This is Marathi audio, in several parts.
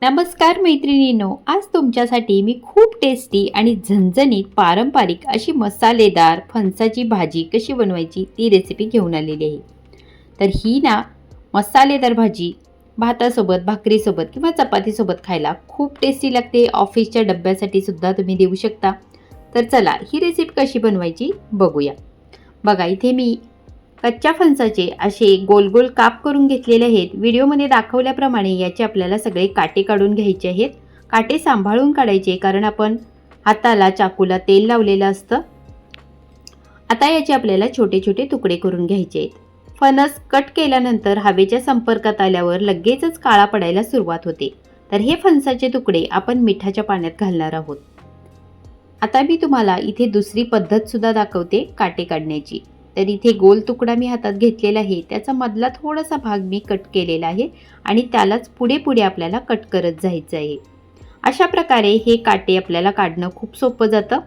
नमस्कार मैत्रिणींनो, आज तुमच्यासाठी मी खूप टेस्टी आणि झणझणीत पारंपरिक अशी मसालेदार फणसाची भाजी कशी बनवायची ती रेसिपी घेऊन आलेली आहे. तर ही ना मसालेदार भाजी भातासोबत, भाकरीसोबत किंवा चपातीसोबत खायला खूप टेस्टी लागते. ऑफिसच्या डब्यासाठी सुद्धा तुम्ही देऊ शकता. तर चला ही रेसिपी कशी बनवायची बघूया. बघा इथे मी कच्च्या फणसाचे असे गोल गोल काप करून घेतलेले आहेत. व्हिडिओमध्ये दाखवल्याप्रमाणे याचे आपल्याला सगळे काटे काढून घ्यायचे आहेत. काटे सांभाळून काढायचे कारण आपण हाताला चाकूला तेल लावलेलं असतं. आता याचे आपल्याला छोटे छोटे तुकडे करून घ्यायचे आहेत. फणस कट केल्यानंतर हवेच्या संपर्कात आल्यावर लगेचच काळा पडायला सुरुवात होते. तर हे फणसाचे तुकडे आपण मिठाच्या पाण्यात घालणार आहोत. आता मी तुम्हाला इथे दुसरी पद्धत सुद्धा दाखवते काटे काढण्याची. तर इथे गोल तुकडा मी हातात घेतलेला आहे. त्याचा मधला थोडासा भाग मी कट केलेला आहे आणि त्यालाच पुढे पुढे आपल्याला कट करत जायचं आहे. अशा प्रकारे हे काटे आपल्याला काढणं खूप सोपं जातं.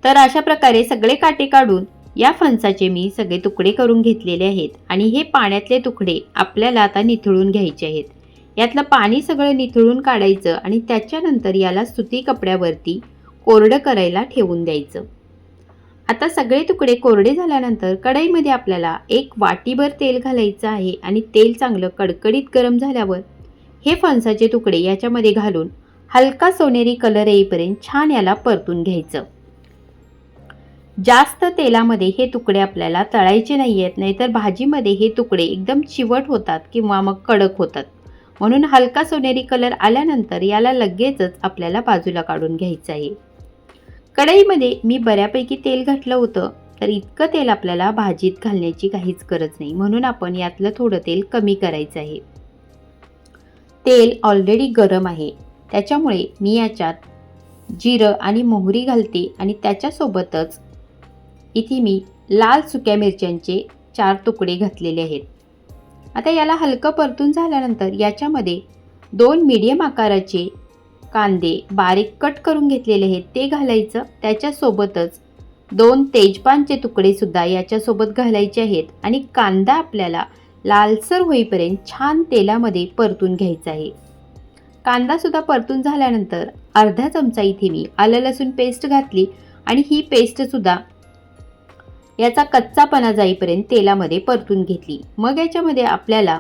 तर अशा प्रकारे सगळे काटे काढून या फणसाचे मी सगळे तुकडे करून घेतलेले आहेत आणि हे पाण्यातले तुकडे आपल्याला आता निथळून घ्यायचे आहेत. यातलं पाणी सगळं निथळून काढायचं आणि त्याच्यानंतर याला सुती कपड्यावरती कोरडं करायला ठेवून द्यायचं. आता सगळे तुकडे कोरडे झाल्यानंतर कढईमध्ये आपल्याला एक वाटीभर तेल घालायचं आहे आणि तेल चांगलं कडकडीत गरम झाल्यावर हे फणसाचे तुकडे याच्यामध्ये घालून हलका सोनेरी कलर येईपर्यंत छान याला परतून घ्यायचं. जास्त तेलामध्ये हे तुकडे आपल्याला तळायचे नाही आहेत, नाहीतर भाजीमध्ये हे तुकडे एकदम चिवट होतात किंवा मग कडक होतात. म्हणून हलका सोनेरी कलर आल्यानंतर याला लगेचच आपल्याला बाजूला काढून घ्यायचं आहे. कढईमध्ये मी बऱ्यापैकी तेल घातलं होतं, तर इतकं तेल आपल्याला भाजीत घालण्याची काहीच गरज नाही. म्हणून आपण यातलं थोडं तेल कमी करायचं आहे. तेल ऑलरेडी गरम आहे, त्याच्यामुळे मी याच्यात जिरं आणि मोहरी घालते आणि त्याच्यासोबतच इथे मी लाल सुक्या मिरच्यांचे 4 तुकडे घातलेले आहेत. आता याला हलकं परतून झाल्यानंतर याच्यामध्ये 2 मीडियम आकाराचे कांदे बारीक कट करून घेतलेले आहेत ते घालायचं. त्याच्यासोबतच 2 तेजपानचे तुकडे सुद्धा याच्यासोबत घालायचे आहेत आणि कांदा आपल्याला लालसर होईपर्यंत छान तेलामध्ये परतून घ्यायचा आहे. कांदा सुद्धा परतून झाल्यानंतर अर्धा चमचा इथे मी आलं लसूण पेस्ट घातली आणि ही पेस्ट सुद्धा याचा कच्चापणा जाईपर्यंत तेलामध्ये परतून घेतली. मग याच्यामध्ये आपल्याला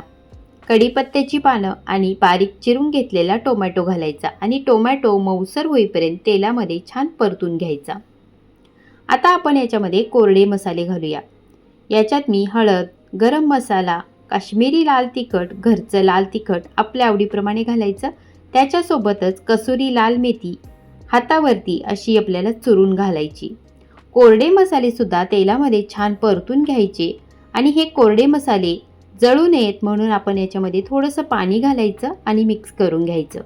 कढीपत्त्याची पानं आणि बारीक चिरून घेतलेला टोमॅटो घालायचा आणि टोमॅटो मऊसर होईपर्यंत तेलामध्ये छान परतून घ्यायचा. आता आपण याच्यामध्ये कोरडे मसाले घालूया. याच्यात मी हळद, गरम मसाला, काश्मीरी लाल तिखट, घरचं लाल तिखट आपल्या आवडीप्रमाणे घालायचं. त्याच्यासोबतच कसुरी लाल मेथी हातावरती अशी आपल्याला चुरून घालायची. कोरडे मसालेसुद्धा तेलामध्ये छान परतून घ्यायचे आणि हे कोरडे मसाले जळू नयेत म्हणून आपण याच्यामध्ये थोडंसं पाणी घालायचं आणि मिक्स करून घ्यायचं.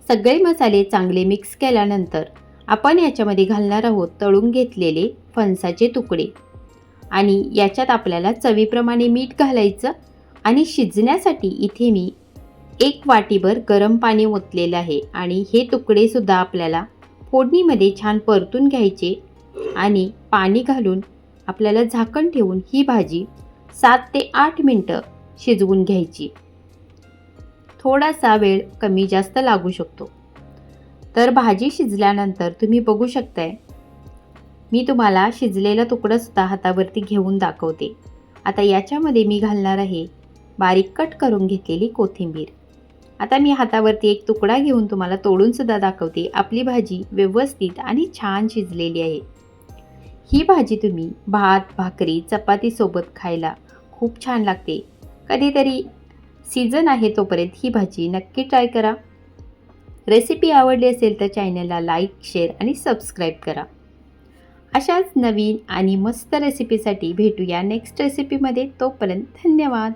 सगळे मसाले चांगले मिक्स केल्यानंतर आपण याच्यामध्ये घालणार आहोत तळून घेतलेले फणसाचे तुकडे आणि याच्यात आपल्याला चवीप्रमाणे मीठ घालायचं आणि शिजण्यासाठी इथे मी 1 वाटीभर गरम पाणी ओतलेलं आहे आणि हे तुकडे सुद्धा आपल्याला फोडणीमध्ये छान परतून घ्यायचे आणि पाणी घालून आपल्याला झाकण ठेवून ही भाजी 7 ते 8 मिनटं शिजवून घ्यायची. थोडासा वेळ कमी जास्त लागू शकतो. तर भाजी शिजल्यानंतर तुम्ही बघू शकताय, मी तुम्हाला शिजलेला तुकडा सुद्धा हातावरती घेऊन दाखवते. आता याच्यामध्ये मी घालणार आहे बारीक कट करून घेतलेली कोथिंबीर. आता मी हातावरती एक तुकडा घेऊन तुम्हाला तोडून सुद्धा दाखवते. आपली भाजी व्यवस्थित आणि छान शिजलेली आहे. ही भाजी तुम्ही भात, भाकरी, चपातीसोबत खायला खूप छान लागते. कधीतरी सीझन आहे तोपर्यंत ही भाजी नक्की ट्राय करा. रेसिपी आवडली असेल तर चॅनलला लाईक, शेअर आणि सबस्क्राईब करा. अशाच नवीन आणि मस्त रेसिपीसाठी भेटूया नेक्स्ट रेसिपीमध्ये. तोपर्यंत धन्यवाद.